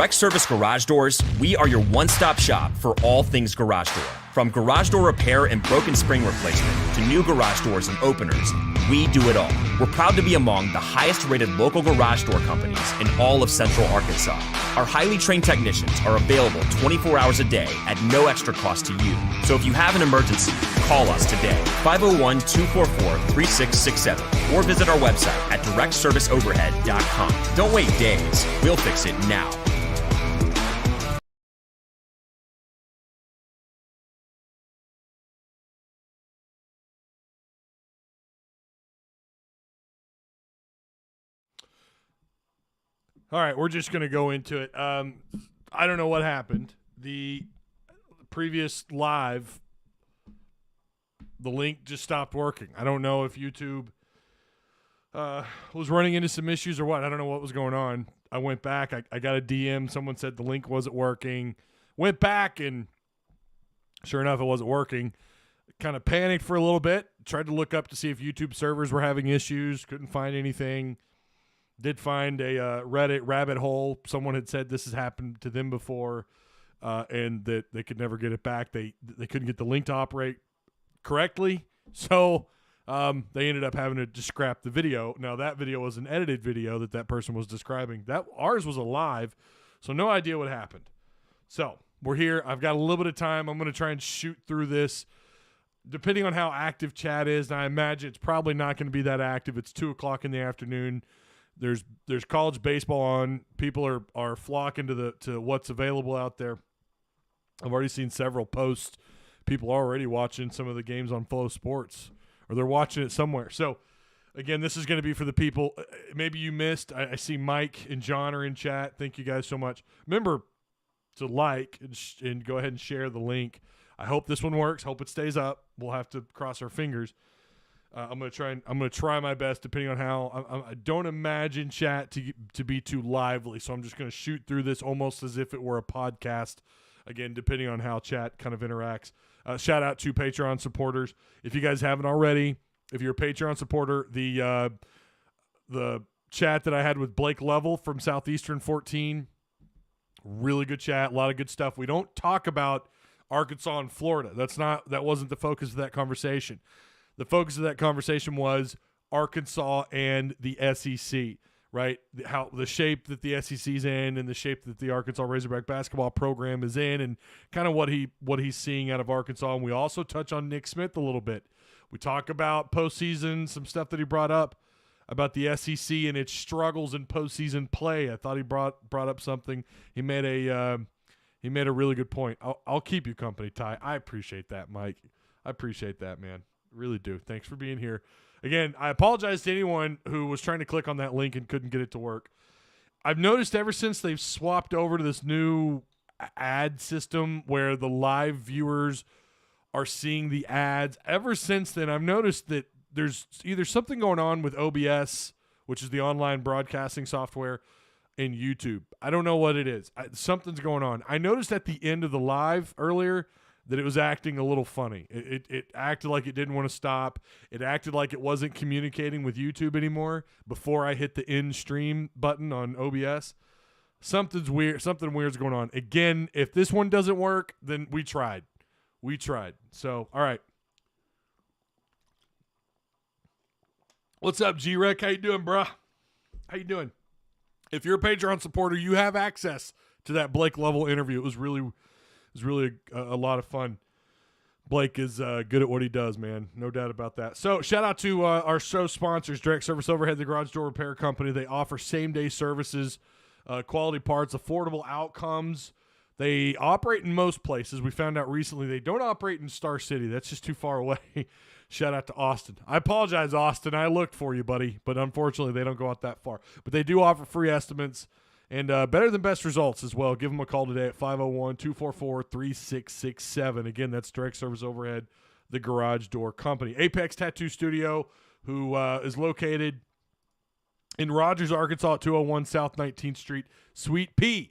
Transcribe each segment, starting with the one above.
Direct Service Garage Doors, we are your one-stop shop for all things garage door. From garage door repair and broken spring replacement to new garage doors and openers, we do it all. We're proud to be among the highest-rated local garage door companies in all of Central Arkansas. Our highly trained technicians are available 24 hours a day at no extra cost to you. So if you have an emergency, call us today, 501-244-3667, or visit our website at directserviceoverhead.com. Don't wait days. We'll fix it now. All right, we're just going to go into it. I don't know what happened. The previous live, the link just stopped working. I don't know if YouTube was running into some issues or what. I don't know what was going on. I went back. I got a DM. Someone said the link wasn't working. Went back, and sure enough, it wasn't working. Kind of panicked for a little bit. Tried to look up to see if YouTube servers were having issues. Couldn't find anything. Did find a Reddit rabbit hole. Someone had said this has happened to them before, and that they could never get it back. They couldn't get the link to operate correctly, so they ended up having to just scrap the video. Now, that video was an edited video that person was describing. Ours was a live, so no idea what happened. So we're here. I've got a little bit of time. I'm going to try and shoot through this. Depending on how active chat is, and I imagine it's probably not going to be that active. It's 2 o'clock in the afternoon. There's college baseball on. People are flocking to what's available out there. I've already seen several posts. People are already watching some of the games on Flow Sports, or they're watching it somewhere. So, again, this is going to be for the people. Maybe you missed. I see Mike and John are in chat. Thank you guys so much. Remember to like and go ahead and share the link. I hope this one works. Hope it stays up. We'll have to cross our fingers. I'm gonna try my best, depending on how. I don't imagine chat to be too lively, so I'm just gonna shoot through this almost as if it were a podcast. Again, depending on how chat kind of interacts. Shout out to Patreon supporters. If you guys haven't already, if you're a Patreon supporter, the chat that I had with Blake Level from Southeastern 14, really good chat, a lot of good stuff. We don't talk about Arkansas and Florida. That wasn't the focus of that conversation. The focus of that conversation was Arkansas and the SEC, right? How the shape that the SEC's in and the shape that the Arkansas Razorback basketball program is in, and kind of what he's seeing out of Arkansas. And we also touch on Nick Smith a little bit. We talk about postseason, some stuff that he brought up about the SEC and its struggles in postseason play. I thought he brought up something. He made a really good point. I'll keep you company, Ty. I appreciate that, Mike. I appreciate that, man. Really do. Thanks for being here. Again, I apologize to anyone who was trying to click on that link and couldn't get it to work. I've noticed ever since they've swapped over to this new ad system where the live viewers are seeing the ads, ever since then I've noticed that there's either something going on with OBS, which is the online broadcasting software, and YouTube. I don't know what it is. Something's going on. I noticed at the end of the live earlier that it was acting a little funny. It acted like it didn't want to stop. It acted like it wasn't communicating with YouTube anymore before I hit the end stream button on OBS. Something's weird. Something weird's going on. Again, if this one doesn't work, then we tried. So, all right. What's up, G-Rec? How you doing, bruh? How you doing? If you're a Patreon supporter, you have access to that Blake Level interview. It was really a lot of fun. Blake is good at what he does, man. No doubt about that. So shout out to our show sponsors, Direct Service Overhead, the garage door repair company. They offer same-day services, quality parts, affordable outcomes. They operate in most places. We found out recently they don't operate in Star City. That's just too far away. Shout out to Austin. I apologize, Austin. I looked for you, buddy. But unfortunately, they don't go out that far. But they do offer free estimates and better than best results as well. Give them a call today at 501-244-3667. Again, that's Direct Service Overhead, the garage door company. Apex Tattoo Studio, who is located in Rogers, Arkansas at 201 South 19th Street, Suite P.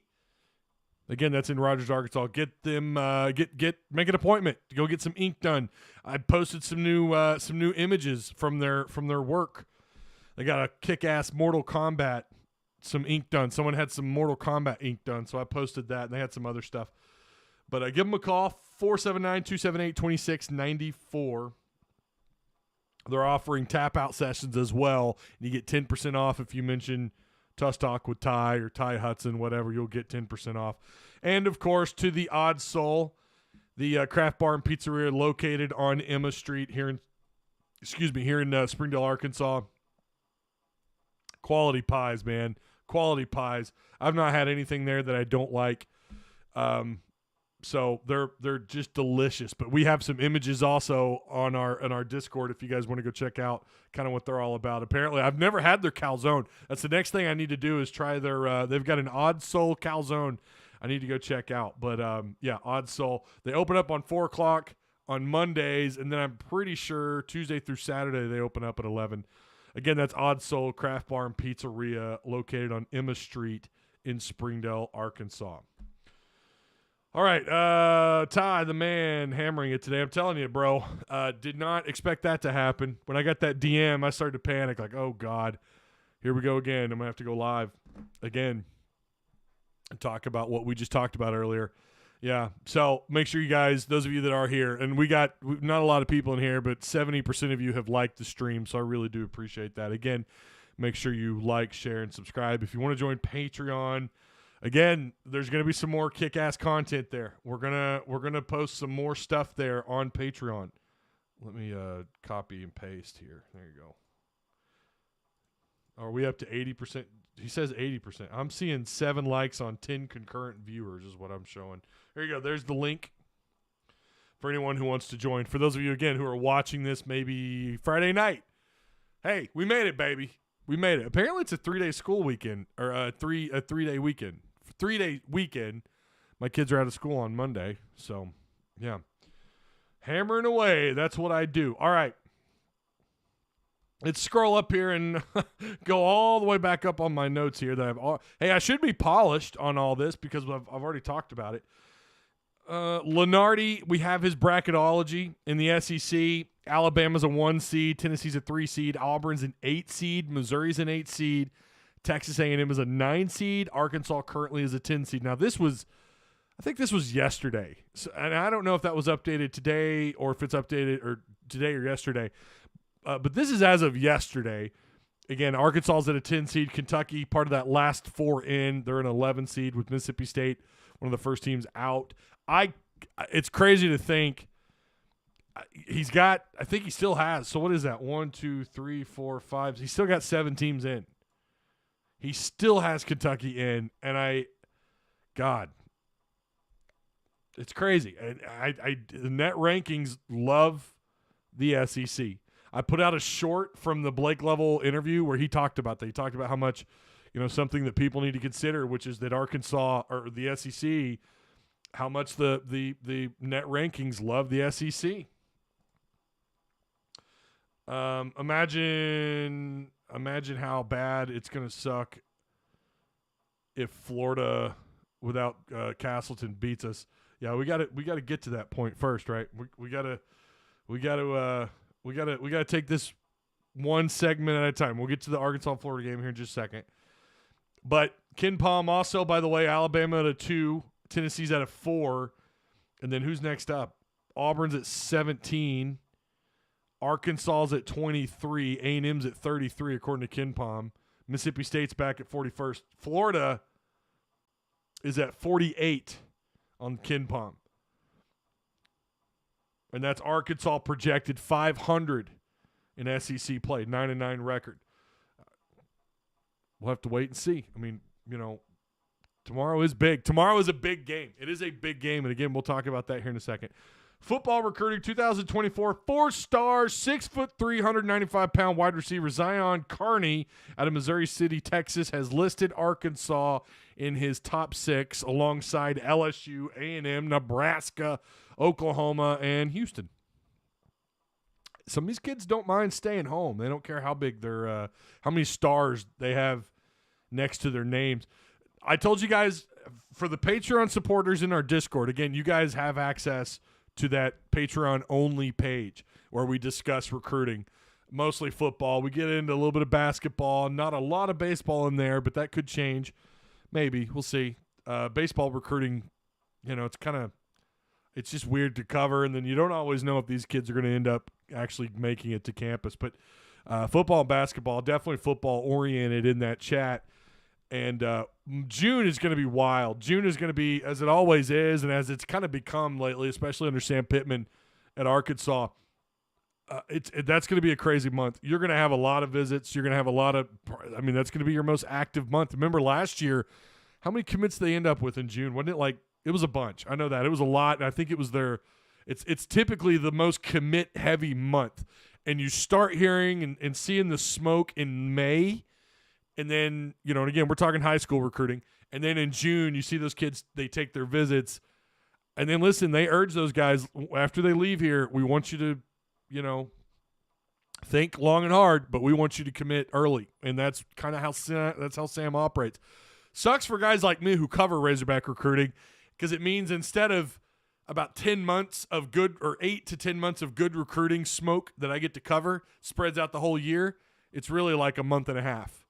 Again, that's in Rogers, Arkansas. Get them, make an appointment to go get some ink done. I posted some new images from their work. They got a kick-ass Mortal Kombat some ink done. Someone had some Mortal Kombat ink done, so I posted that, and they had some other stuff. But give them a call, 479-278-2694. They're offering tap-out sessions as well, and you get 10% off if you mention Tuss Talk with Ty or Ty Hudson, whatever. You'll get 10% off. And, of course, to the Odd Soul, the craft bar and pizzeria located on Emma Street here in Springdale, Arkansas. Quality pies, man. Quality pies. I've not had anything there that I don't like. So they're just delicious. But we have some images also on our Discord if you guys want to go check out kind of what they're all about. Apparently, I've never had their calzone. That's the next thing I need to do is try their they've got an Odd Soul calzone I need to go check out. But yeah, Odd Soul. They open up on 4 o'clock on Mondays, and then I'm pretty sure Tuesday through Saturday they open up at 11. Again, that's Odd Soul Craft Bar and Pizzeria located on Emma Street in Springdale, Arkansas. All right, Ty, the man, hammering it today. I'm telling you, bro, did not expect that to happen. When I got that DM, I started to panic, like, oh, God, here we go again. I'm going to have to go live again and talk about what we just talked about earlier. Yeah, so make sure you guys, those of you that are here, and we got not a lot of people in here, but 70% of you have liked the stream, so I really do appreciate that. Again, make sure you like, share, and subscribe. If you want to join Patreon, again, there's going to be some more kick-ass content there. We're gonna post some more stuff there on Patreon. Let me copy and paste here. There you go. Are we up to 80%? He says 80%. I'm seeing 7 likes on 10 concurrent viewers is what I'm showing. There you go. There's the link for anyone who wants to join. For those of you, again, who are watching this maybe Friday night, hey, we made it, baby. We made it. Apparently it's a 3-day school weekend, or a 3-day weekend. 3-day weekend. My kids are out of school on Monday, so yeah. Hammering away. That's what I do. All right. Let's scroll up here and go all the way back up on my notes here. Hey, I should be polished on all this because I've already talked about it. Lenardi, we have his bracketology in the SEC. Alabama's a 1 seed. Tennessee's a 3 seed. Auburn's an 8 seed. Missouri's an 8 seed. Texas A&M is a 9 seed. Arkansas currently is a 10 seed. Now, I think this was yesterday. So, and I don't know if that was updated today or if it's updated or today or yesterday. But this is as of yesterday. Again, Arkansas's at a 10 seed. Kentucky, part of that last 4 in. They're an 11 seed with Mississippi State, one of the first teams out. It's crazy to think he's got, I think he still has. So what is that? 1, 2, 3, 4, 5. He's still got 7 teams in. He still has Kentucky in. And God, it's crazy. And the net rankings love the SEC. I put out a short from the Blake Level interview where he talked about that. He talked about how much, something that people need to consider, which is that Arkansas or the SEC, how much the net rankings love the SEC. Imagine how bad it's going to suck if Florida without Castleton beats us. Yeah, we got to get to that point first, right? We got to take this one segment at a time. We'll get to the Arkansas-Florida game here in just a second. But Ken Palm also, by the way, Alabama at a 2, Tennessee's at a 4, and then who's next up? Auburn's at 17, Arkansas's at 23, A&M's at 33, according to Ken Palm. Mississippi State's back at 41st. Florida is at 48 on Ken Palm. And that's Arkansas projected 500 in SEC play, 9-9 record. We'll have to wait and see. I mean, tomorrow is big. Tomorrow is a big game. It is a big game. And again, we'll talk about that here in a second. Football recruiting 2024, 4-star, 6'3", 195-pound wide receiver Zion Carney out of Missouri City, Texas, has listed Arkansas in his top 6 alongside LSU, A&M, Nebraska, Oklahoma, and Houston. Some of these kids don't mind staying home. They don't care how big their how many stars they have next to their names. I told you guys, for the Patreon supporters in our Discord, again, you guys have access to that Patreon-only page where we discuss recruiting. mostly football. We get into a little bit of basketball, not a lot of baseball in there, but that could change. Maybe. We'll see. Baseball recruiting, it's just weird to cover, and then you don't always know if these kids are going to end up actually making it to campus. But football and basketball, definitely football-oriented in that chat. And June is going to be wild. June is going to be, as it always is, and as it's kind of become lately, especially under Sam Pittman at Arkansas, that's going to be a crazy month. You're going to have a lot of visits. You're going to have that's going to be your most active month. Remember last year, how many commits they end up with in June? Wasn't it it was a bunch. I know that. It was a lot, and I think it was it's typically the most commit-heavy month. And you start hearing and seeing the smoke in May, and then, and again, we're talking high school recruiting, and then in June, you see those kids, they take their visits, and then listen, they urge those guys, after they leave here, we want you to, think long and hard, but we want you to commit early, and that's kind of how Sam operates. Sucks for guys like me who cover Razorback recruiting, because it means instead of about 10 months of good, or 8 to 10 months of good recruiting smoke that I get to cover, spreads out the whole year, it's really like a month and a half,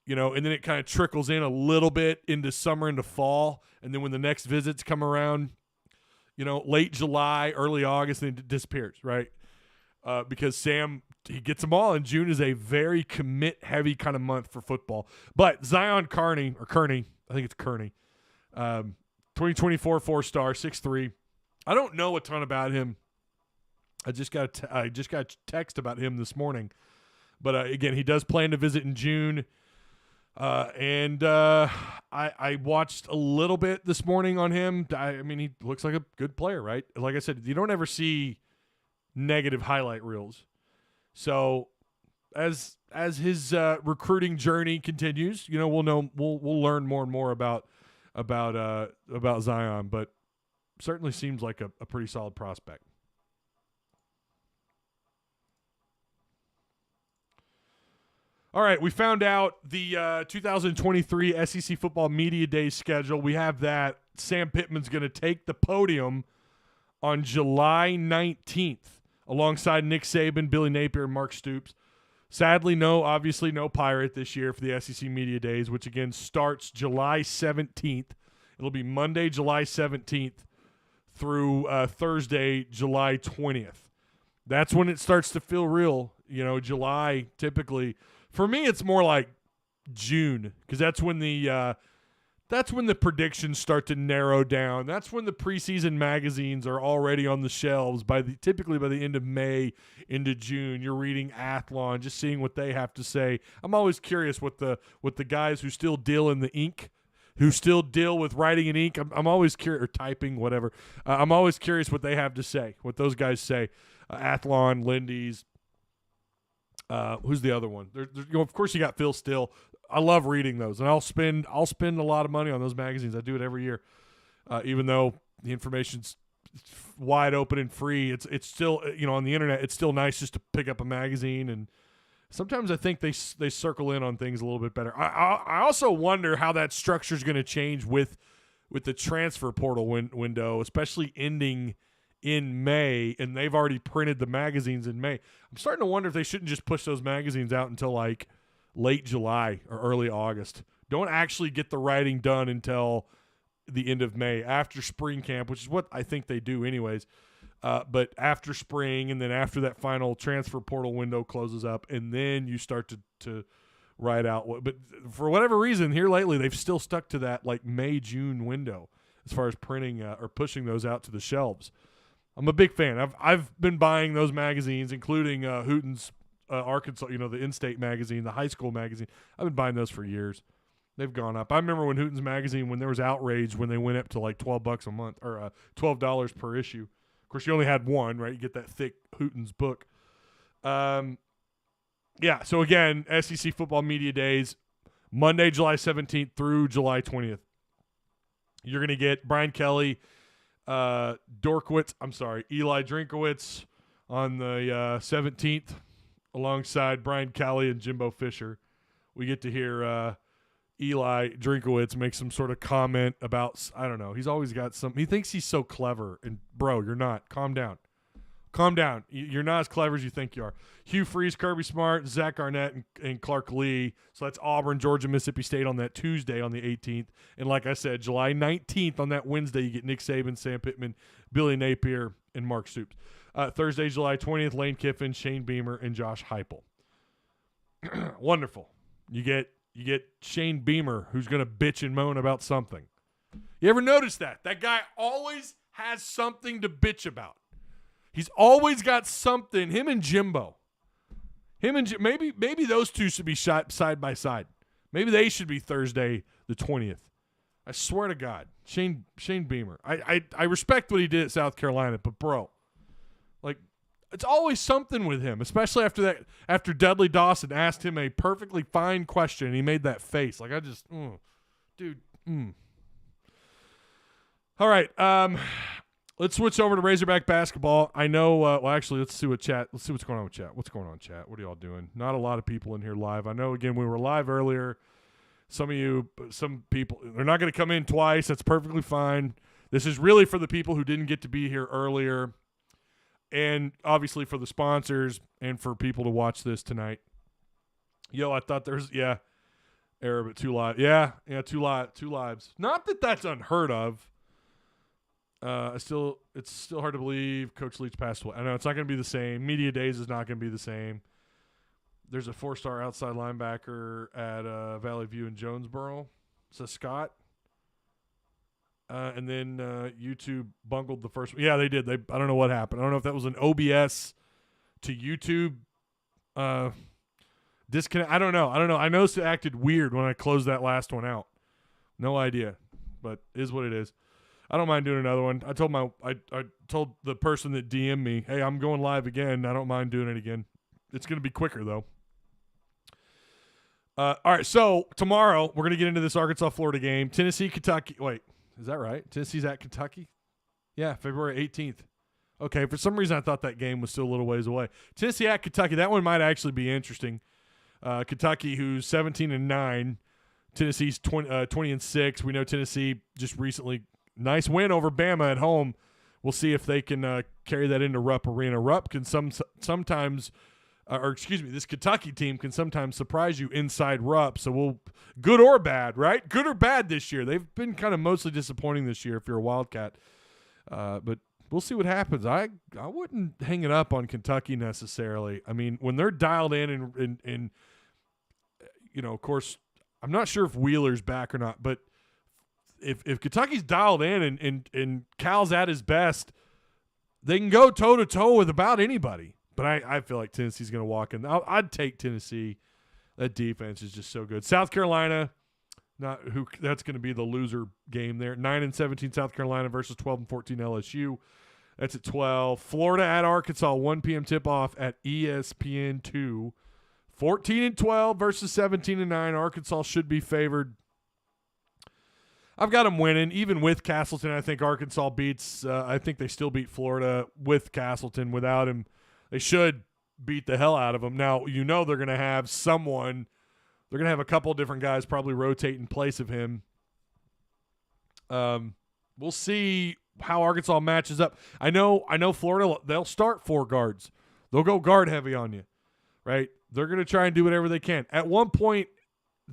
and then it kind of trickles in a little bit into summer, into fall, and then when the next visits come around, late July, early August, then it disappears, right? Because Sam, he gets them all, and June is a very commit-heavy kind of month for football. But Zion Kearney, I think it's Kearney, 2024 4-star, 6'3". I don't know a ton about him. I just got a text about him this morning. But, again, he does plan to visit in June. I watched a little bit this morning on him. He looks like a good player, right? Like I said, you don't ever see negative highlight reels. So as his recruiting journey continues, we'll learn more and more about Zion, but certainly seems like a pretty solid prospect. All right, we found out the 2023 SEC Football Media Day schedule. We have that. Sam Pittman's going to take the podium on July 19th alongside Nick Saban, Billy Napier, and Mark Stoops. Sadly, obviously no Pirate this year for the SEC Media Days, which again starts July 17th. It'll be Monday, July 17th through Thursday, July 20th. That's when it starts to feel real. July typically. For me, it's more like June, because that's when the predictions start to narrow down. That's when the preseason magazines are already on the shelves. Typically by the end of May into June, you're reading Athlon, just seeing what they have to say. I'm always curious what the guys who still deal in the ink, who still deal with writing in ink. I'm always curious, or typing, whatever. I'm always curious what they have to say, what those guys say. Athlon, Lindy's. Who's the other one? Of course, you got Phil Still. I love reading those, and I'll spend a lot of money on those magazines. I do it every year, even though the information's wide open and free. It's still on the internet. It's still nice just to pick up a magazine, and sometimes I think they circle in on things a little bit better. I also wonder how that structure is going to change with the transfer portal window, especially ending in May, and they've already printed the magazines in May. I'm starting to wonder if they shouldn't just push those magazines out until like late July or early August. Don't actually get the writing done until the end of May, after spring camp, which is what I think they do anyways. But after spring, and then after that final transfer portal window closes up, and then you start to write out. But for whatever reason, here lately, they've still stuck to that like May, June window as far as printing or pushing those out to the shelves. I'm a big fan. I've been buying those magazines, including Hooten's Arkansas, the in-state magazine, the high school magazine. I've been buying those for years. They've gone up. I remember when Hooten's magazine, when there was outrage when they went up to like $12 a month, or $12 per issue. Of course, you only had one, right? You get that thick Hooten's book. So again, SEC Football Media Days, Monday, July 17th through July 20th. You're going to get Brian Kelly, Eli Drinkowitz on the 17th, alongside Brian Kelly and Jimbo Fisher. We get to hear Eli Drinkowitz make some sort of comment about, I don't know, he's always got he thinks he's so clever, and bro, you're not. Calm down. Calm down. You're not as clever as you think you are. Hugh Freeze, Kirby Smart, Zach Arnett, and Clark Lee. So that's Auburn, Georgia, Mississippi State on that Tuesday on the 18th. And like I said, July 19th on that Wednesday, you get Nick Saban, Sam Pittman, Billy Napier, and Mark Stoops. Thursday, July 20th, Lane Kiffin, Shane Beamer, and Josh Heupel. Wonderful. You get Shane Beamer, who's going to bitch and moan about something. You ever notice that? That guy always has something to bitch about. He's always got something. Him and Jimbo. Maybe those two should be shot side by side. Maybe they should be Thursday the 20th. I swear to God. Shane Beamer. I respect what he did at South Carolina, but bro, like, it's always something with him, especially after Dudley Dawson asked him a perfectly fine question and he made that face. Like, I just dude. All right. Let's switch over to Razorback basketball. I know. Well, actually, let's see what's going on with chat. What's going on, chat? What are y'all doing? Not a lot of people in here live. I know. Again, we were live earlier. Some people, they're not going to come in twice. That's perfectly fine. This is really for the people who didn't get to be here earlier, and obviously for the sponsors and for people to watch this tonight. Yo, I thought error, but 2 live. Yeah, 2 lives. Not that that's unheard of. It's still hard to believe Coach Leach passed away. I know it's not going to be the same. Media Days is not going to be the same. There's a 4-star outside linebacker at Valley View in Jonesboro. Says Scott. And then YouTube bungled the first one. Yeah, they did. I don't know what happened. I don't know if that was an OBS to YouTube disconnect. I don't know. I noticed it acted weird when I closed that last one out. No idea, but is what it is. I don't mind doing another one. I told the person that DM'd me, hey, I'm going live again. I don't mind doing it again. It's going to be quicker, though. All right, so tomorrow we're going to get into this Arkansas-Florida game. Tennessee, Kentucky. Wait, is that right? Tennessee's at Kentucky? Yeah, February 18th. Okay, for some reason I thought that game was still a little ways away. Tennessee at Kentucky. That one might actually be interesting. Kentucky, who's 17-9. Tennessee's 20-6. We know Tennessee just recently – nice win over Bama at home. We'll see if they can carry that into Rupp Arena. Rupp can sometimes this Kentucky team can sometimes surprise you inside Rupp. So good or bad, right? Good or bad this year. They've been kind of mostly disappointing this year if you're a Wildcat. But we'll see what happens. I wouldn't hang it up on Kentucky necessarily. I mean, when they're dialed in and of course, I'm not sure if Wheeler's back or not, but if Kentucky's dialed in and Cal's at his best, they can go toe-to-toe with about anybody. But I feel like Tennessee's going to walk in. I'd take Tennessee. That defense is just so good. South Carolina, that's going to be the loser game there. 9-17 South Carolina versus 12-14 LSU. That's at 12. Florida at Arkansas, 1 p.m. tip-off at ESPN2. 14-12 versus 17-9. Arkansas should be favored. I've got them winning, even with Castleton. I think Arkansas beats. I think they still beat Florida with Castleton. Without him, they should beat the hell out of them. Now they're going to have someone. They're going to have a couple of different guys probably rotate in place of him. We'll see how Arkansas matches up. I know Florida. They'll start 4 guards. They'll go guard heavy on you, right? They're going to try and do whatever they can. At one point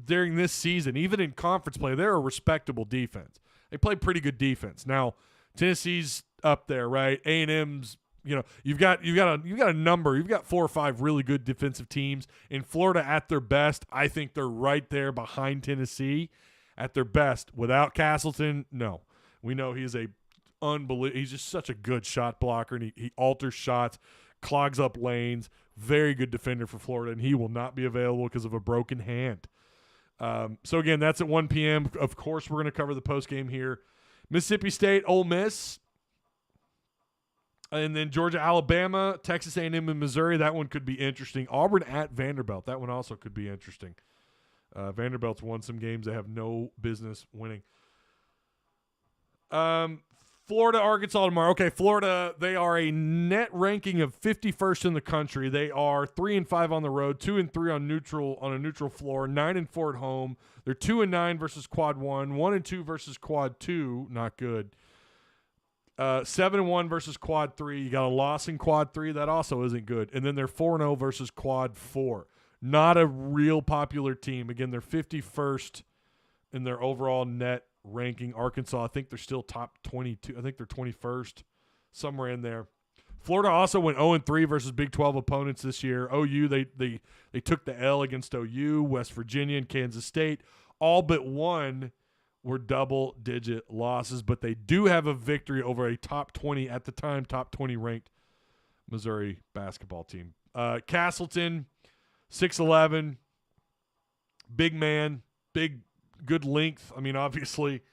during this season, even in conference play, they're a respectable defense. They play pretty good defense. Now, Tennessee's up there, right? A&M's, you've got a number. You've got 4 or 5 really good defensive teams. In Florida, at their best, I think they're right there behind Tennessee at their best. Without Castleton, no. We know he's he's just such a good shot blocker, and he alters shots, clogs up lanes. Very good defender for Florida, and he will not be available because of a broken hand. So, again, that's at 1 p.m. Of course, we're going to cover the postgame here. Mississippi State, Ole Miss. And then Georgia, Alabama, Texas A&M, and Missouri. That one could be interesting. Auburn at Vanderbilt. That one also could be interesting. Vanderbilt's won some games they have no business winning. Florida, Arkansas tomorrow. Okay, Florida, they are a net ranking of 51st in the country. They are 3-5 on the road, 2-3 on a neutral floor, 9-4 at home. They're 2-9 versus quad 1, 1-2 versus quad 2. Not good. 7-1 versus quad 3. You got a loss in quad 3. That also isn't good. And then they're 4-0 versus quad 4. Not a real popular team. Again, they're 51st in their overall net ranking. Arkansas, I think they're still top 22. I think they're 21st, somewhere in there. Florida also went 0-3 versus Big 12 opponents this year. OU, they took the L against OU, West Virginia, and Kansas State. All but one were double-digit losses, but they do have a victory over a top 20, at the time, top 20 ranked Missouri basketball team. Castleton, 6'11", big man, good length. I mean, obviously,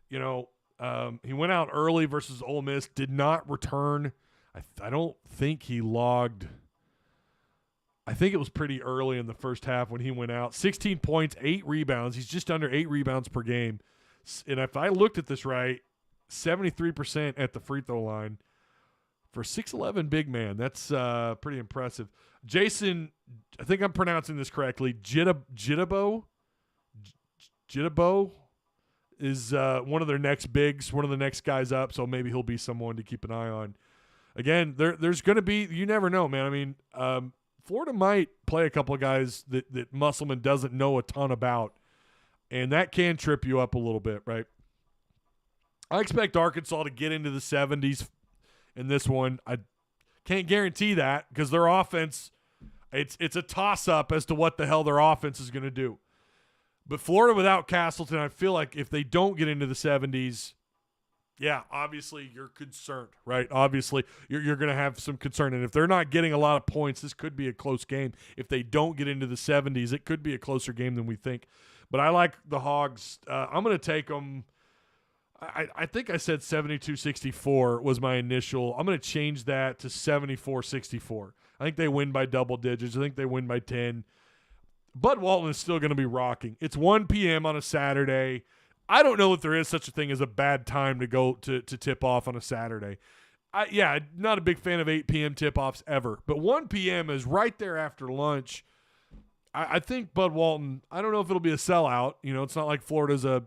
he went out early versus Ole Miss, did not return. I don't think he logged. I think it was pretty early in the first half when he went out. 16 points, 8 rebounds. He's just under 8 rebounds per game. And if I looked at this right, 73% at the free throw line for 6'11" big man. That's pretty impressive. Jason, I think I'm pronouncing this correctly, Jitabo is one of their next bigs, one of the next guys up, so maybe he'll be someone to keep an eye on. Again, there's going to be – you never know, man. I mean, Florida might play a couple of guys that Musselman doesn't know a ton about, and that can trip you up a little bit, right? I expect Arkansas to get into the 70s in this one. I can't guarantee that because their offense – it's a toss-up as to what the hell their offense is going to do. But Florida without Castleton, I feel like if they don't get into the 70s – yeah, obviously you're concerned, right? Obviously you're going to have some concern. And if they're not getting a lot of points, this could be a close game. If they don't get into the 70s, it could be a closer game than we think. But I like the Hogs. I'm going to take them. I think I said 72-64 was my initial. I'm going to change that to 74-64. I think they win by double digits. I think they win by 10. Bud Walton is still going to be rocking. It's 1 p.m. on a Saturday. I don't know if there is such a thing as a bad time to go to tip off on a Saturday. Not a big fan of 8 p.m. tip-offs ever. But 1 p.m. is right there after lunch. I think Bud Walton, I don't know if it'll be a sellout. It's not like Florida's a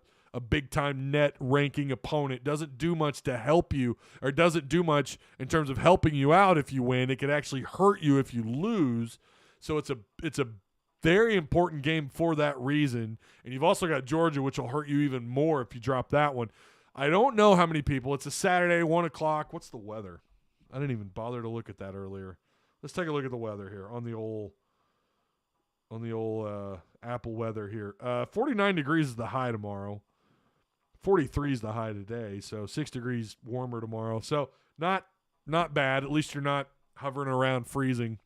big-time net ranking opponent. Doesn't do much to help you, or doesn't do much in terms of helping you out if you win. It could actually hurt you if you lose. So it's a very important game for that reason. And you've also got Georgia, which will hurt you even more if you drop that one. I don't know how many people. It's a Saturday, 1 o'clock. What's the weather? I didn't even bother to look at that earlier. Let's take a look at the weather here on the old Apple weather here. 49 degrees is the high tomorrow. 43 is the high today. So 6 degrees warmer tomorrow. So not bad. At least you're not hovering around freezing.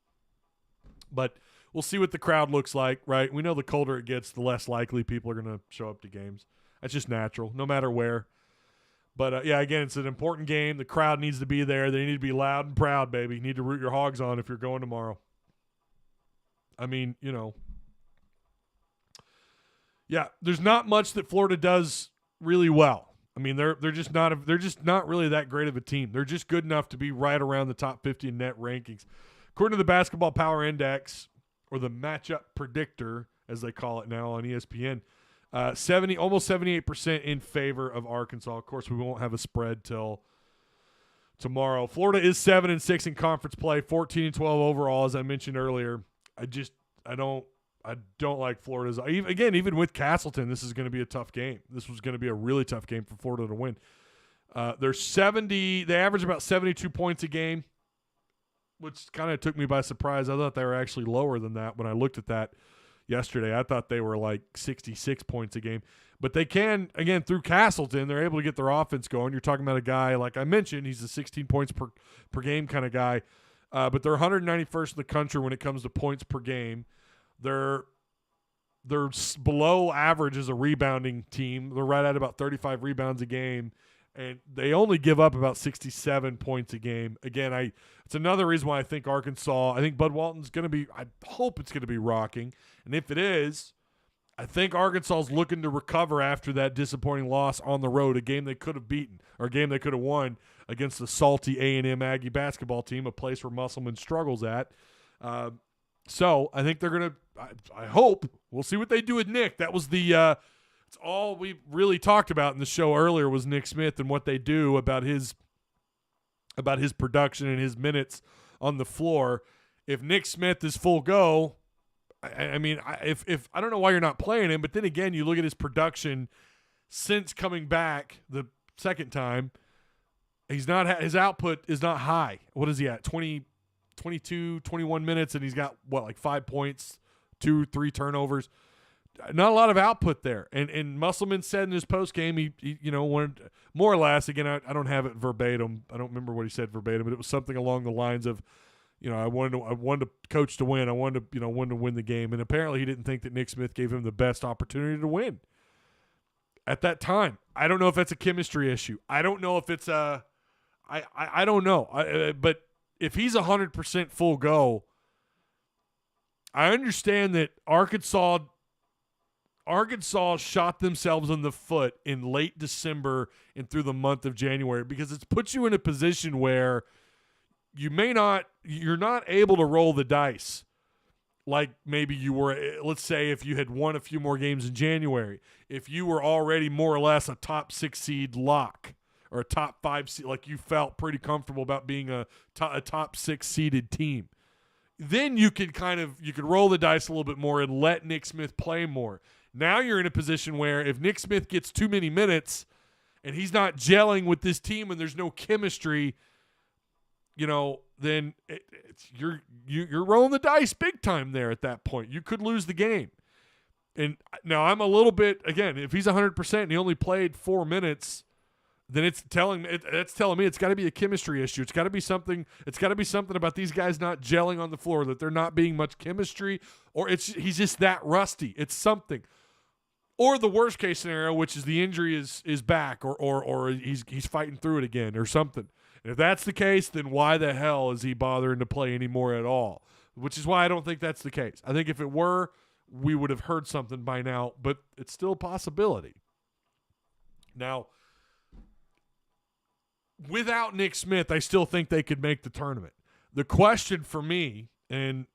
But we'll see what the crowd looks like, right? We know the colder it gets, the less likely people are going to show up to games. That's just natural, no matter where. But, again, it's an important game. The crowd needs to be there. They need to be loud and proud, baby. You need to root your Hogs on if you're going tomorrow. I mean, yeah, there's not much that Florida does really well. I mean, they're just not really that great of a team. They're just good enough to be right around the top 50 in net rankings. According to the Basketball Power Index, or the matchup predictor, as they call it now on ESPN, almost 78% in favor of Arkansas. Of course, we won't have a spread till tomorrow. Florida is 7-6 in conference play, 14-12 overall, as I mentioned earlier. I don't like Florida's. Even with Castleton, this is going to be a tough game. This was going to be a really tough game for Florida to win. They average about 72 points a game, which kind of took me by surprise. I thought they were actually lower than that when I looked at that yesterday. I thought they were like 66 points a game. But they can, again, through Castleton, they're able to get their offense going. You're talking about a guy, like I mentioned, he's a 16 points per game kind of guy. But they're 191st in the country when it comes to points per game. They're below average as a rebounding team. They're right at about 35 rebounds a game. And they only give up about 67 points a game. Again, it's another reason why I think Arkansas, I think Bud Walton's going to be, I hope it's going to be rocking. And if it is, I think Arkansas is looking to recover after that disappointing loss on the road, a game they could have beaten, or a game they could have won against the salty A&M Aggie basketball team, a place where Musselman struggles at. So I think they're going to, I hope, we'll see what they do with Nick. That was it's all we really talked about in the show earlier was Nick Smith and what they do about his about his production and his minutes on the floor. If Nick Smith is full go, I mean, if I don't know why you're not playing him, but then again, you look at his production since coming back the second time. His output is not high. What is he at? 22, 21 minutes, and he's got like 5 points, 2-3 turnovers. Not a lot of output there. And Musselman said in his post game, he wanted more or less. Again, I don't have it verbatim. I don't remember what he said verbatim, but it was something along the lines of, I wanted to coach to win. I wanted to win the game. And apparently he didn't think that Nick Smith gave him the best opportunity to win at that time. I don't know if that's a chemistry issue. I don't know if it's I don't know. But if he's 100% full go, I understand that Arkansas shot themselves in the foot in late December and through the month of January, because it's put you in a position where you're not able to roll the dice like maybe you were. Let's say if you had won a few more games in January, if you were already more or less a top 6 seed lock or a top 5 seed, like you felt pretty comfortable about being a top 6 seeded team, then you could roll the dice a little bit more and let Nick Smith play more. Now you're in a position where if Nick Smith gets too many minutes and he's not gelling with this team and there's no chemistry, then you're rolling the dice big time there at that point. You could lose the game. And now I'm a little bit, again, if he's 100% and he only played 4 minutes, then it's telling me it's got to be a chemistry issue. It's got to be something. It's got to be something about these guys not gelling on the floor, that they're not being much chemistry, or he's just that rusty. It's something. Or the worst case scenario, which is the injury is back, or he's fighting through it again or something. And if that's the case, then why the hell is he bothering to play anymore at all? Which is why I don't think that's the case. I think if it were, we would have heard something by now, but it's still a possibility. Now, without Nick Smith, I still think they could make the tournament. The question for me, and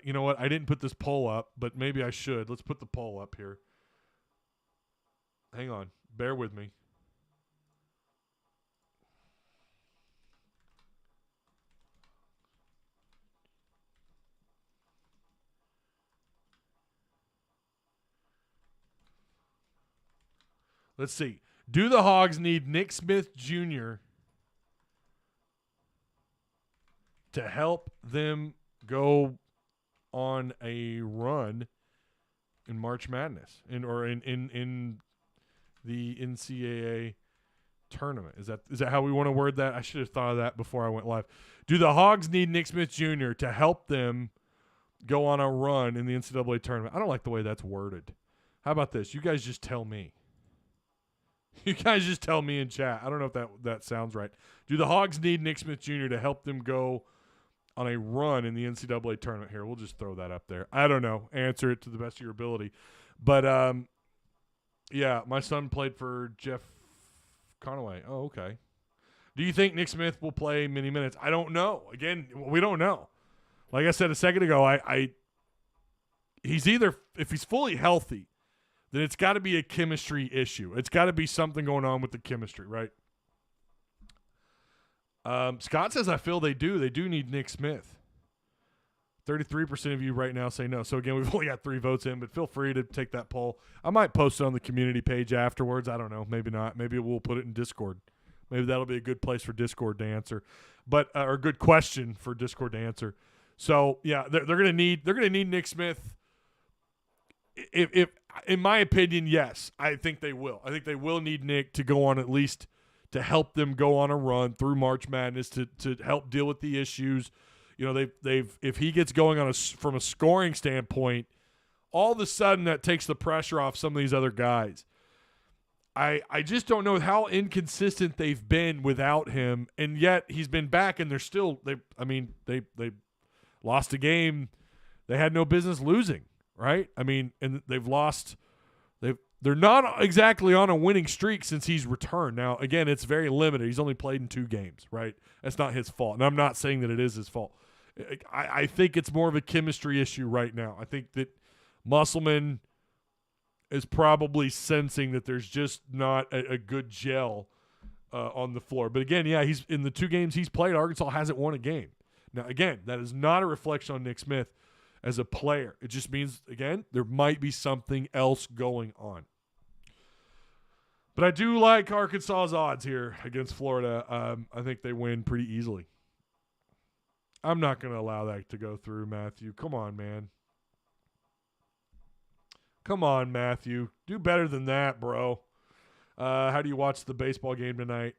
you know what, I didn't put this poll up, but maybe I should. Let's put the poll up here. Hang on. Bear with me. Let's see. Do the Hogs need Nick Smith Jr. to help them go on a run in March Madness in the NCAA tournament? Is that how we want to word that? I should have thought of that before I went live. Do the Hogs need Nick Smith Jr. to help them go on a run in the NCAA tournament? I don't like the way that's worded. How about this? You guys just tell me. You guys just tell me in chat. I don't know if that sounds right. Do the Hogs need Nick Smith Jr. to help them go on a run in the NCAA tournament? Here, we'll just throw that up there. I don't know. Answer it to the best of your ability. But, yeah, my son played for Jeff Conaway. Oh, okay. Do you think Nick Smith will play many minutes? I don't know. Again, we don't know. Like I said a second ago, he's either, if he's fully healthy, then it's got to be a chemistry issue. It's got to be something going on with the chemistry, right? Scott says, I feel they do. They do need Nick Smith. 33% of you right now say no. So, again, we've only got 3 votes in, but feel free to take that poll. I might post it on the community page afterwards. I don't know. Maybe not. Maybe we'll put it in Discord. Maybe that'll be a good place for Discord to answer, or a good question for Discord to answer. So, yeah, they're gonna need Nick Smith. If in my opinion, yes, I think they will. I think they will need Nick to go on, at least to help them go on a run through March Madness, to help deal with the issues. They've if he gets going from a scoring standpoint, all of a sudden that takes the pressure off some of these other guys. I just don't know how inconsistent they've been without him, and yet he's been back, and they're still they lost a game they had no business losing, right? I mean, and they've lost. They're not exactly on a winning streak since he's returned. Now, again, it's very limited. He's only played in 2 games, right? That's not his fault, and I'm not saying that it is his fault. I think it's more of a chemistry issue right now. I think that Musselman is probably sensing that there's just not a good gel on the floor. But again, yeah, he's in the 2 games he's played, Arkansas hasn't won a game. Now, again, that is not a reflection on Nick Smith as a player. It just means, again, there might be something else going on. But I do like Arkansas's odds here against Florida. I think they win pretty easily. I'm not going to allow that to go through, Matthew. Come on, man. Come on, Matthew. Do better than that, bro. How do you watch the baseball game tonight?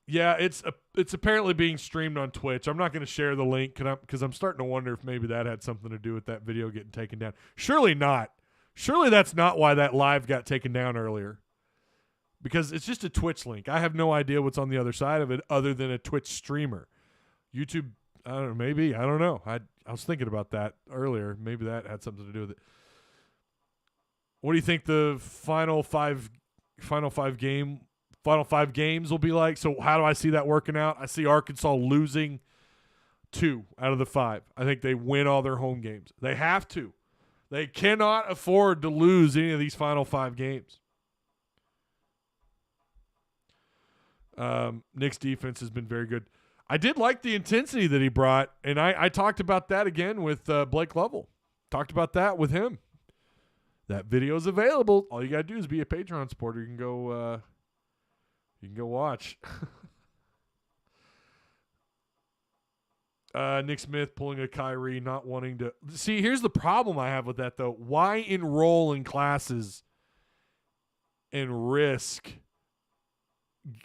Yeah, it's apparently being streamed on Twitch. I'm not going to share the link because I'm starting to wonder if maybe that had something to do with that video getting taken down. Surely not. Surely that's not why that live got taken down earlier. Because it's just a Twitch link. I have no idea what's on the other side of it other than a Twitch streamer. YouTube, I don't know, maybe. I don't know. I was thinking about that earlier. Maybe that had something to do with it. What do you think the final five games will be like? So how do I see that working out? I see Arkansas losing 2 out of the 5. I think they win all their home games. They have to. They cannot afford to lose any of these final 5 games. Nick's defense has been very good. I did like the intensity that he brought, and I talked about that again with Blake Lovell. Talked about that with him. That video is available. All you got to do is be a Patreon supporter. You can go watch. Nick Smith pulling a Kyrie, not wanting to see. Here's the problem I have with that though. Why enroll in classes and risk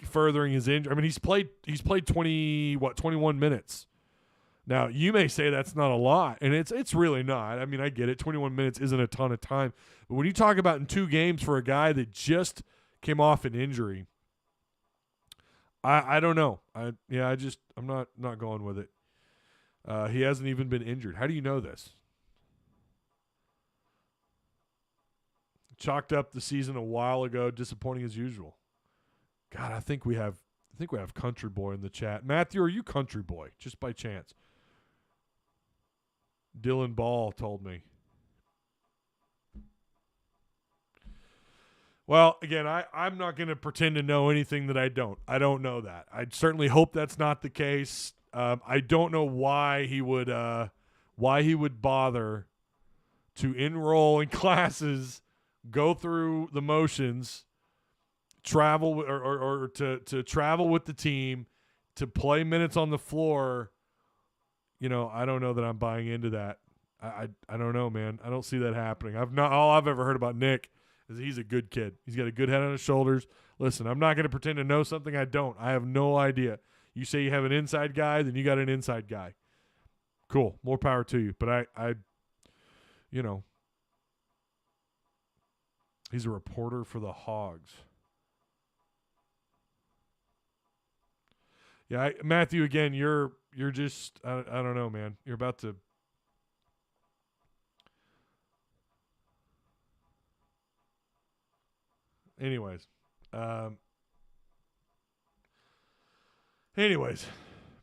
furthering his injury? I mean, he's played 21 minutes. Now, you may say that's not a lot, and it's really not. I mean, I get it. 21 minutes isn't a ton of time. But when you talk about in 2 games for a guy that just came off an injury, I don't know. I'm not going with it. He hasn't even been injured. How do you know this? Chalked up the season a while ago, disappointing as usual. God, I think we have Country Boy in the chat. Matthew, are you Country Boy? Just by chance. Dylan Ball told me. Well, again, I'm not going to pretend to know anything that I don't. I don't know that. I certainly hope that's not the case. I don't know why he would bother to enroll in classes, go through the motions, travel or to travel with the team, to play minutes on the floor. You know, I don't know that I'm buying into that. I don't know, man. I don't see that happening. All I've ever heard about Nick is he's a good kid. He's got a good head on his shoulders. Listen, I'm not going to pretend to know something I don't. I have no idea. You say you have an inside guy, then you got an inside guy. Cool. More power to you. But he's a reporter for the Hogs. Yeah, Matthew, again, you're just, I don't know, man. You're about to. Anyways.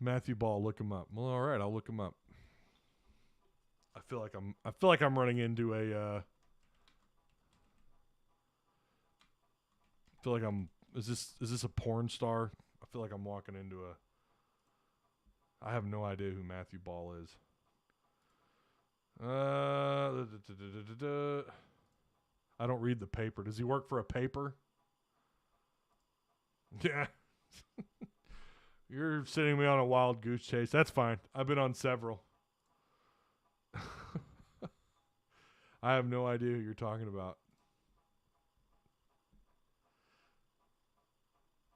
Matthew Ball, look him up. Well, all right, I'll look him up. I feel like I'm running into a. Is this a porn star? I feel like I'm walking into a. I have no idea who Matthew Ball is. I don't read the paper. Does he work for a paper? Yeah. You're sending me on a wild goose chase. That's fine. I've been on several. I have no idea who you're talking about.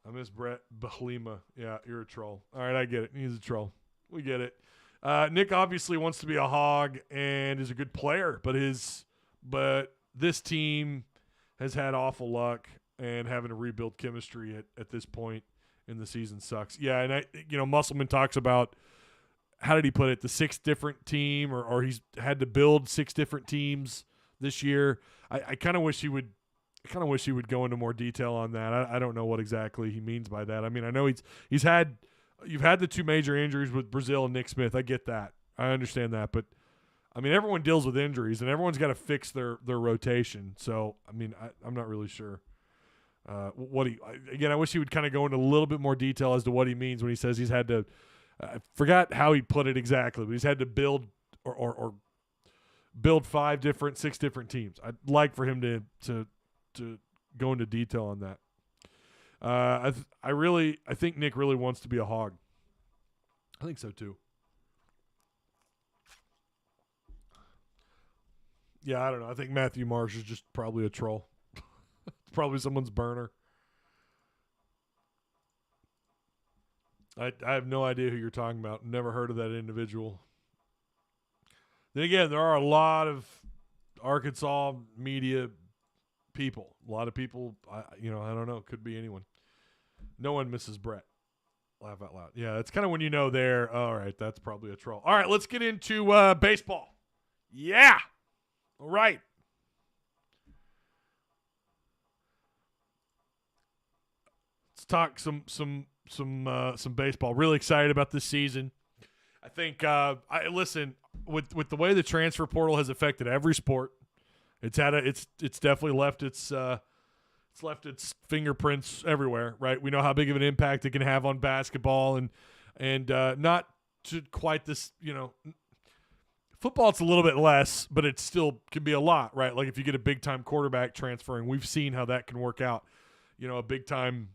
I miss Brett Bahlima. Yeah, you're a troll. All right, I get it. He's a troll. We get it. Nick obviously wants to be a Hog and is a good player, but this team has had awful luck, and having to rebuild chemistry at this point in the season sucks. Yeah, and Musselman talks about, how did he put it, the 6 different team, or he's had to build 6 different teams this year. I kind of wish he would go into more detail on that. I don't know what exactly he means by that. I mean, I know you've had the 2 major injuries with Brazil and Nick Smith. I get that. I understand that, but I mean, everyone deals with injuries, and everyone's got to fix their rotation. So, I mean, I'm not really sure I wish he would kind of go into a little bit more detail as to what he means when he says he's had to. I forgot how he put it exactly, but he's had to build or build 6 different teams. I'd like for him to go into detail on that. I think Nick really wants to be a Hog. I think so too. Yeah, I don't know. I think Matthew Marsh is just probably a troll. Probably someone's burner. I have no idea who you're talking about. Never heard of that individual. Then again, there are a lot of Arkansas media people. A lot of people, I don't know. Could be anyone. No one misses Brett. Laugh out loud. Yeah, that's kind of when you know they're, all right, that's probably a troll. All right, let's get into baseball. Yeah. All right. Let's talk some baseball. Really excited about this season. I think listen, with the way the transfer portal has affected every sport, it's definitely left its fingerprints everywhere, right? We know how big of an impact it can have on basketball and not to quite this, football it's a little bit less, but it still can be a lot, right? Like if you get a big time quarterback transferring, we've seen how that can work out. A big time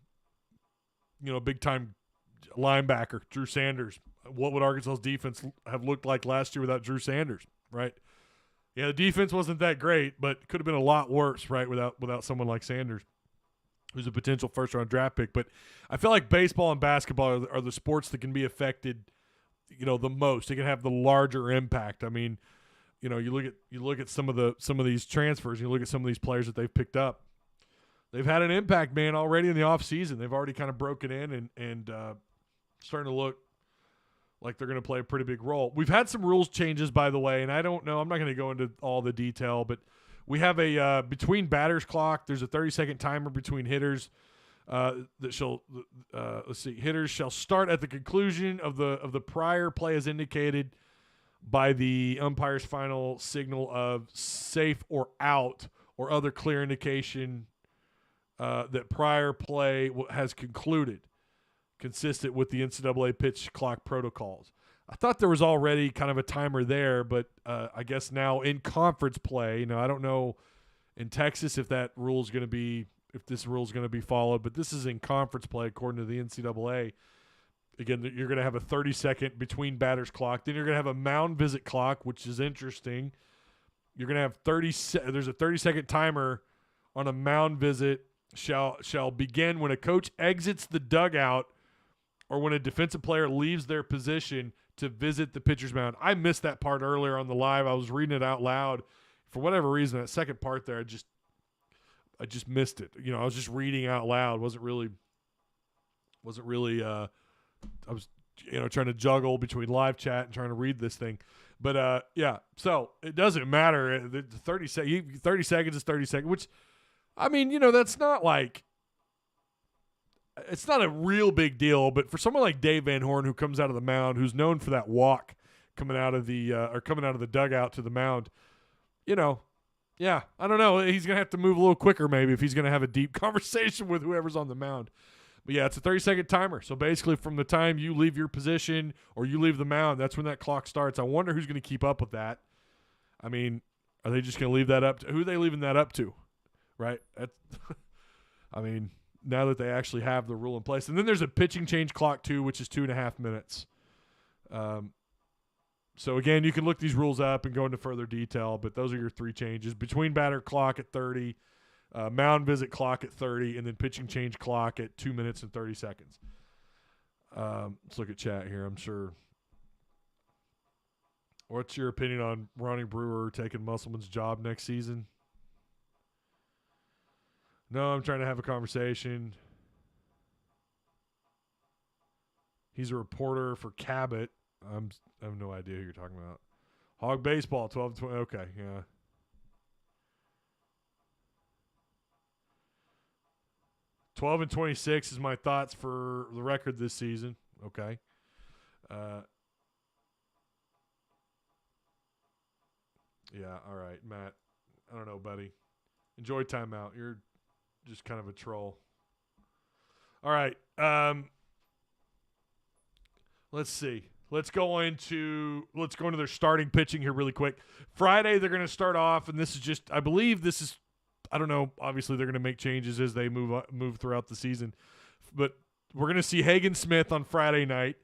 linebacker, Drew Sanders. What would Arkansas's defense have looked like last year without Drew Sanders, right? Yeah, the defense wasn't that great, but could have been a lot worse, right, without someone like Sanders, who's a potential first-round draft pick. But I feel like baseball and basketball are the sports that can be affected, the most. They can have the larger impact. I mean, you look at some of these transfers, you look at some of these players that they've picked up. They've had an impact, man, already in the offseason. They've already kind of broken in and starting to look like they're going to play a pretty big role. We've had some rules changes, by the way, and I don't know. I'm not going to go into all the detail, but we have a between batters clock. There's a 30-second timer between hitters hitters shall start at the conclusion of the prior play as indicated by the umpire's final signal of safe or out or other clear indication that prior play has concluded, consistent with the NCAA pitch clock protocols. I thought there was already kind of a timer there, but I guess now in conference play, I don't know in Texas if this rule is going to be followed, but this is in conference play according to the NCAA. Again, you're going to have a 30-second between batters clock. Then you're going to have a mound visit clock, which is interesting. You're going to have there's a 30-second timer on a mound visit shall begin when a coach exits the dugout or when a defensive player leaves their position to visit the pitcher's mound. I missed that part earlier on the live. I was reading it out loud. For whatever reason, that second part there, I just missed it. I was just reading out loud. Wasn't really I was trying to juggle between live chat and trying to read this thing. But yeah, so it doesn't matter. The 30 seconds is 30 seconds, which I mean, that's not like it's not a real big deal, but for someone like Dave Van Horn who comes out of the mound, who's known for that walk coming out of the dugout to the mound, yeah, I don't know. He's going to have to move a little quicker maybe if he's going to have a deep conversation with whoever's on the mound. But yeah, it's a 30-second timer. So basically from the time you leave your position or you leave the mound, that's when that clock starts. I wonder who's going to keep up with that. I mean, are they just going to leave that up to – who are they leaving that up to? Right? I mean, now that they actually have the rule in place. And then there's a pitching change clock too, which is 2.5 minutes. So, again, you can look these rules up and go into further detail, but those are your 3 changes. Between batter clock at 30, mound visit clock at 30, and then pitching change clock at 2 minutes and 30 seconds. Let's look at chat here, I'm sure. What's your opinion on Ronnie Brewer taking Musselman's job next season? No, I'm trying to have a conversation. He's a reporter for Cabot. I have no idea who you're talking about. Hog baseball, 12-20. Okay, yeah. $12 and 26 is my thoughts for the record this season. Okay. Yeah, all right, Matt. I don't know, buddy. Enjoy timeout. You're just kind of a troll. All right. Let's see. Let's go into their starting pitching here really quick. Friday they're going to start off, and this is just, I believe this is, I don't know. Obviously they're going to make changes as they move throughout the season, but we're going to see Hagen Smith on Friday night.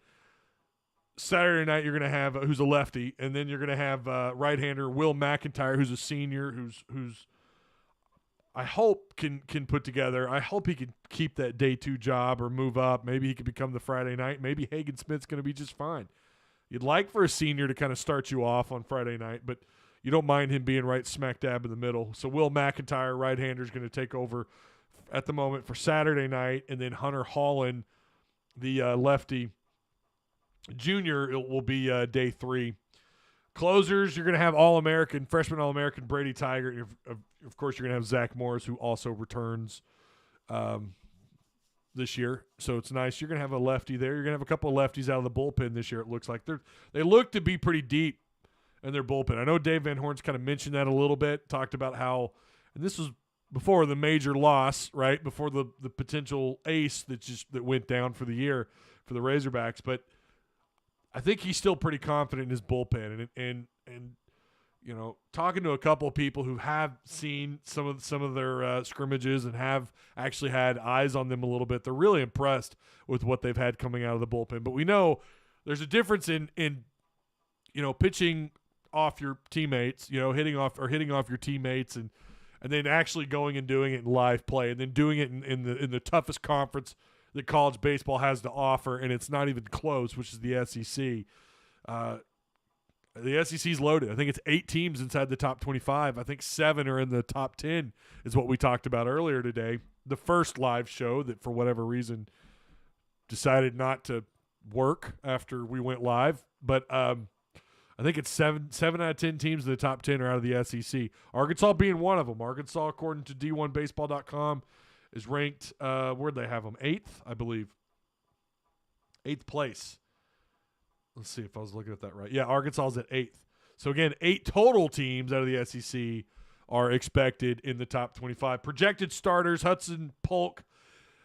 Saturday night you're going to have who's a lefty, and then you're going to have right-hander Will McIntyre, who's a senior, who's I hope can put together. I hope he can keep that day 2 job or move up. Maybe he could become the Friday night. Maybe Hagen Smith's going to be just fine. You'd like for a senior to kind of start you off on Friday night, but you don't mind him being right smack dab in the middle. So Will McIntyre, right-hander, is going to take over at the moment for Saturday night, and then Hunter Holland, the lefty junior, it will be day 3. Closers, you're going to have freshman All-American Brady Tiger. Of course, you're going to have Zach Morris, who also returns this year. So it's nice. You're going to have a lefty there. You're going to have a couple of lefties out of the bullpen this year, it looks like. They look to be pretty deep in their bullpen. I know Dave Van Horn's kind of mentioned that a little bit, talked about how – and this was before the major loss, right, before the potential ace that went down for the year for the Razorbacks. But – I think he's still pretty confident in his bullpen, and you know, talking to a couple of people who have seen some of their scrimmages and have actually had eyes on them a little bit, they're really impressed with what they've had coming out of the bullpen. But we know there's a difference in you know, pitching off your teammates, you know, hitting off your teammates, and then actually going and doing it in live play, and then doing it in the toughest conference that college baseball has to offer, and it's not even close, which is the SEC. The SEC's loaded. I think it's 8 teams inside the top 25. I think 7 are in the top 10 is what we talked about earlier today. The first live show that, for whatever reason, decided not to work after we went live. But I think it's 7 out of 10 teams in the top 10 are out of the SEC. Arkansas being one of them. Arkansas, according to D1Baseball.com, is ranked, where'd they have them? 8th, I believe. 8th place. Let's see if I was looking at that right. Yeah, Arkansas's at 8th. So, again, 8 total teams out of the SEC are expected in the top 25. Projected starters, Hudson Polk.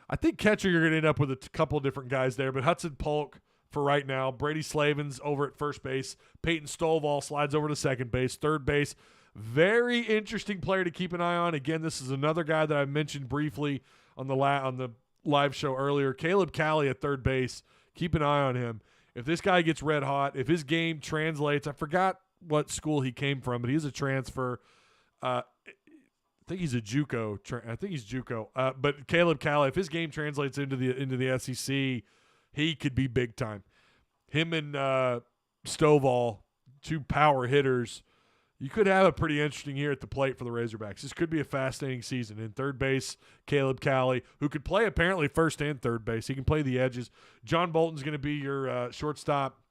I think catcher you're going to end up with a couple of different guys there, but Hudson Polk for right now. Brady Slavin's over at first base. Peyton Stovall slides over to second base. Third base, very interesting player to keep an eye on. Again, this is another guy that I mentioned briefly on the live show earlier. Caleb Cali at third base. Keep an eye on him. If this guy gets red hot, if his game translates, I forgot what school he came from, but he's a transfer. I think he's a JUCO. I think he's JUCO. But Caleb Cali, if his game translates into the SEC, he could be big time. Him and Stovall, 2 power hitters. You could have a pretty interesting year at the plate for the Razorbacks. This could be a fascinating season. In third base, Caleb Cali, who could play apparently first and third base. He can play the edges. John Bolton's going to be your shortstop.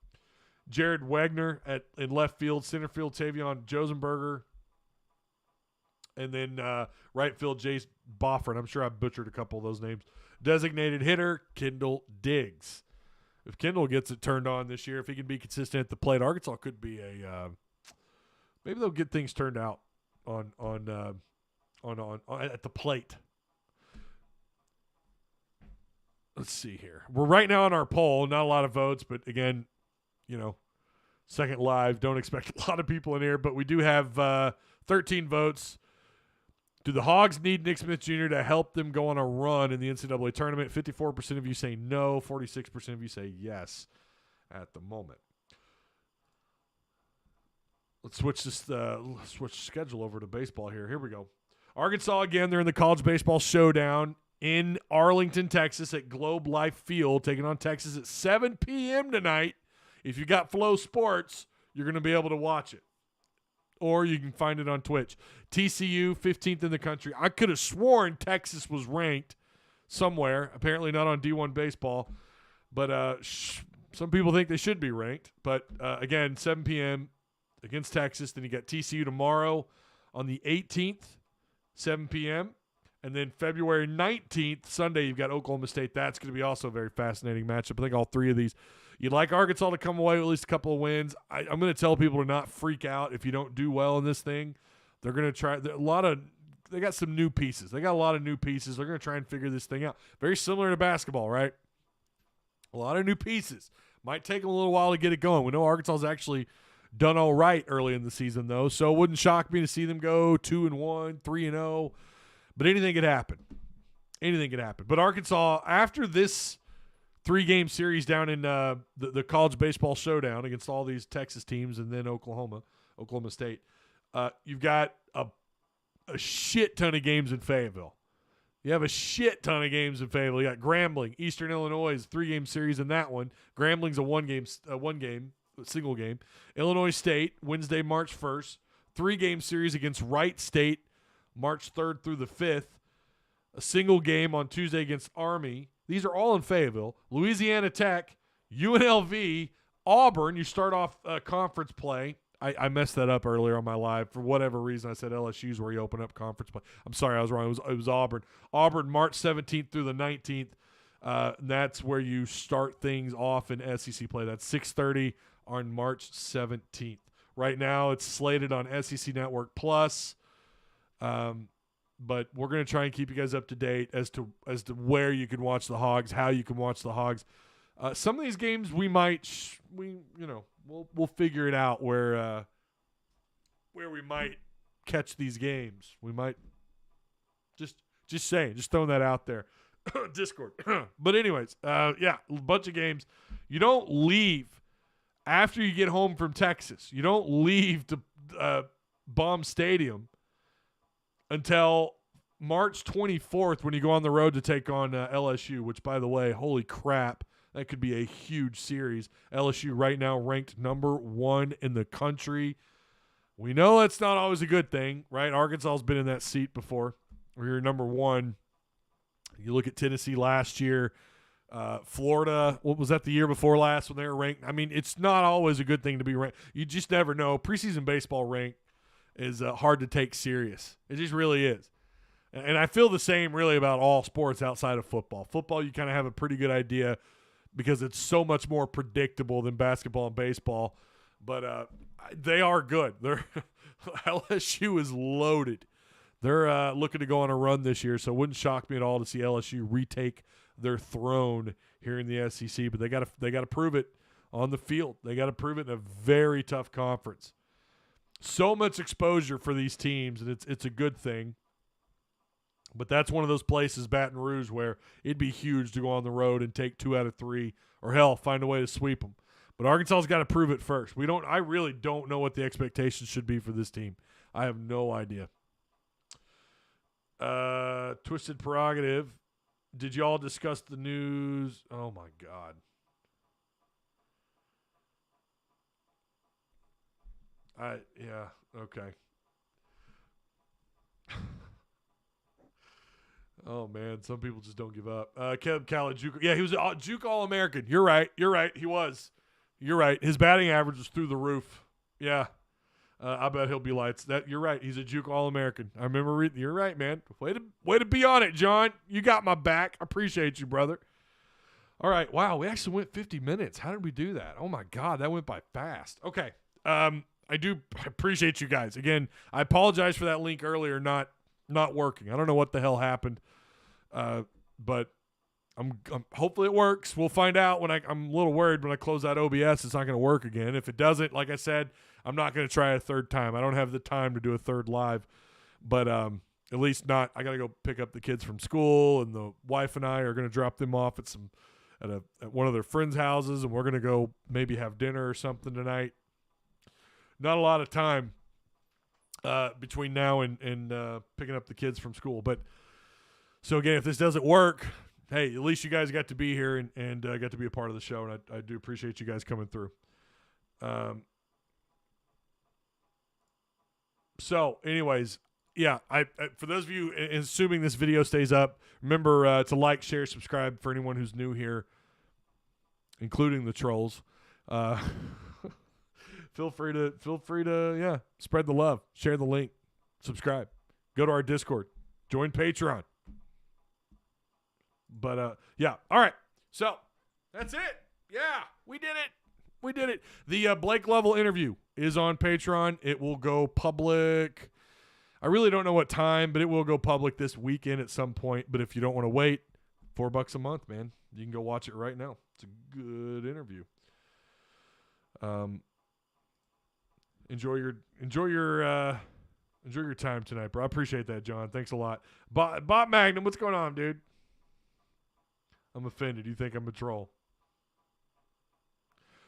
Jared Wagner in left field. Center field, Tavion Josenberger. And then right field, Jace Bofford. I'm sure I butchered a couple of those names. Designated hitter, Kendall Diggs. If Kendall gets it turned on this year, if he can be consistent at the plate, Arkansas could be a maybe they'll get things turned out on at the plate. Let's see here. We're right now on our poll. Not a lot of votes, but again, you know, second live. Don't expect a lot of people in here, but we do have 13 votes. Do the Hogs need Nick Smith Jr. to help them go on a run in the NCAA tournament? 54% of you say no. 46% of you say yes at the moment. Let's switch schedule over to baseball here. Here we go. Arkansas, again, they're in the College Baseball Showdown in Arlington, Texas at Globe Life Field, taking on Texas at 7 p.m. tonight. If you got Flow Sports, you're going to be able to watch it. Or you can find it on Twitch. TCU, 15th in the country. I could have sworn Texas was ranked somewhere. Apparently not on D1 Baseball. But some people think they should be ranked. But, again, 7 p.m. against Texas. Then you got TCU tomorrow on the 18th, 7 p.m. And then February 19th, Sunday, you've got Oklahoma State. That's going to be also a very fascinating matchup. I think all 3 of these. You'd like Arkansas to come away with at least a couple of wins. I'm going to tell people to not freak out if you don't do well in this thing. They're going to try. A lot of some new pieces. They got a lot of new pieces. They're going to try and figure this thing out. Very similar to basketball, right? A lot of new pieces. Might take them a little while to get it going. We know Arkansas's actually done all right early in the season, though, so it wouldn't shock me to see them go 2-1, 3-0. But anything could happen. Anything could happen. But Arkansas, after this 3-game series down in the college baseball showdown against all these Texas teams and then Oklahoma State, you've got a shit ton of games in Fayetteville. You have a shit ton of games in Fayetteville. You got Grambling, Eastern Illinois is a 3-game series in that one. Grambling's a single game. Illinois State, Wednesday, March 1st. 3-game series against Wright State, March 3rd through the 5th. A single game on Tuesday against Army. These are all in Fayetteville. Louisiana Tech, UNLV, Auburn. You start off conference play. I messed that up earlier on my live. For whatever reason, I said LSU's where you open up conference play. I'm sorry, I was wrong. It was Auburn. Auburn, March 17th through the 19th. That's where you start things off in SEC play. That's 6:30 on March 17th. Right now, it's slated on SEC Network Plus. But we're going to try and keep you guys up to date as to where you can watch the Hogs, how you can watch the Hogs. Some of these games we'll figure it out where we might catch these games. We might just throwing that out there. Discord. But anyways, a bunch of games. You don't leave after you get home from Texas. You don't leave to Baum Stadium until March 24th when you go on the road to take on LSU, which, by the way, holy crap, that could be a huge series. LSU right now ranked number 1 in the country. We know that's not always a good thing, right? Arkansas's been in that seat before where you're number 1. You look at Tennessee last year, Florida, what was that, the year before last when they were ranked? I mean, it's not always a good thing to be ranked. You just never know. Preseason baseball rank is hard to take serious. It just really is. And I feel the same really about all sports outside of football. Football, you kind of have a pretty good idea because it's so much more predictable than basketball and baseball. But they are good. LSU is loaded. They're looking to go on a run this year, so it wouldn't shock me at all to see LSU retake their throne here in the SEC. But they got to prove it on the field. They got to prove it in a very tough conference. So much exposure for these teams, and it's a good thing. But that's one of those places, Baton Rouge, where it'd be huge to go on the road and take 2 out of 3, or hell, find a way to sweep them. But Arkansas's got to prove it first. I really don't know what the expectations should be for this team. I have no idea. Twisted Prerogative. Did y'all discuss the news? Oh my God. Okay. Oh man, some people just don't give up. Caleb Callett, Juke. Yeah, he was a Juke All-American. You're right. He was. You're right. His batting average was through the roof. Yeah. I bet he'll be lights. You're right. He's a Juke All-American. I remember reading. You're right, man. Way to be on it, John. You got my back. I appreciate you, brother. All right. Wow, we actually went 50 minutes. How did we do that? Oh my God, that went by fast. Okay. I do appreciate you guys. Again, I apologize for that link earlier not working. I don't know what the hell happened, but I'm hopefully it works. We'll find out I'm a little worried when I close out OBS. It's not going to work again. If it doesn't, like I said, I'm not going to try a third time. I don't have the time to do a third live, but at least not. I got to go pick up the kids from school, and the wife and I are going to drop them off at one of their friends' houses, and we're going to go maybe have dinner or something tonight. Not a lot of time between now and picking up the kids from school. But so again, if this doesn't work, hey, at least you guys got to be here and got to be a part of the show, and I do appreciate you guys coming through. So anyways, yeah, I for those of you, assuming this video stays up, remember to like, share, subscribe for anyone who's new here, including the trolls. Feel free to spread the love, share the link, subscribe, go to our Discord, join Patreon. But all right. So that's it. Yeah, we did it. The Blake Level interview is on Patreon. It will go public. I really don't know what time, but it will go public this weekend at some point. But if you don't want to wait, $4 a month, man, you can go watch it right now. It's a good interview. Enjoy your time tonight, bro. I appreciate that, John. Thanks a lot. Bot Magnum, what's going on, dude? I'm offended. You think I'm a troll?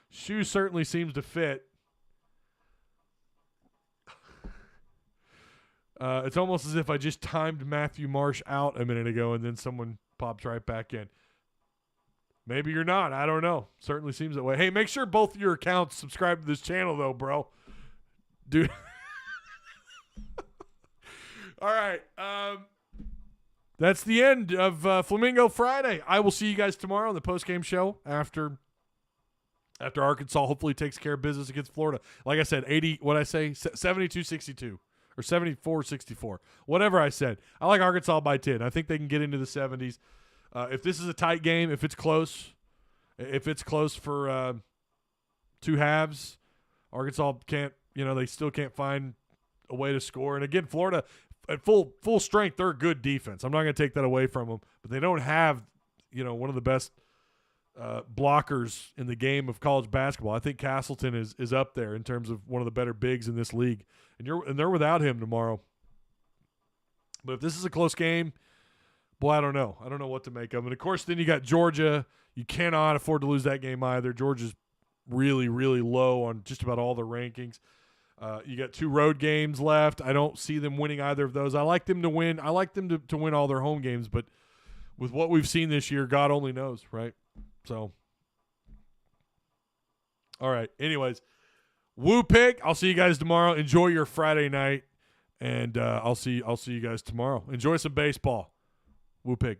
Shoe certainly seems to fit. It's almost as if I just timed Matthew Marsh out a minute ago and then someone popped right back in. Maybe you're not. I don't know. Certainly seems that way. Hey, make sure both your accounts subscribe to this channel, though, bro. Dude. All right. That's the end of Flamingo Friday. I will see you guys tomorrow on the postgame show after Arkansas hopefully takes care of business against Florida. Like I said, 72-62 or 74-64. Whatever I said. I like Arkansas by 10. I think they can get into the 70s. If this is a tight game, if it's close for two halves, Arkansas can't, they still can't find a way to score. And again, Florida at full strength, they're a good defense. I'm not going to take that away from them, but they don't have, one of the best blockers in the game of college basketball. I think Castleton is up there in terms of one of the better bigs in this league, and they're without him tomorrow. But if this is a close game, boy, I don't know. I don't know what to make of it. And, of course, then you got Georgia. You cannot afford to lose that game either. Georgia's really, really low on just about all the rankings. You got 2 road games left. I don't see them winning either of those. I like them to win. I like them to win all their home games, but with what we've seen this year, God only knows, right? So, all right. Anyways, woo pig. I'll see you guys tomorrow. Enjoy your Friday night, and I'll see you guys tomorrow. Enjoy some baseball. Woo pig.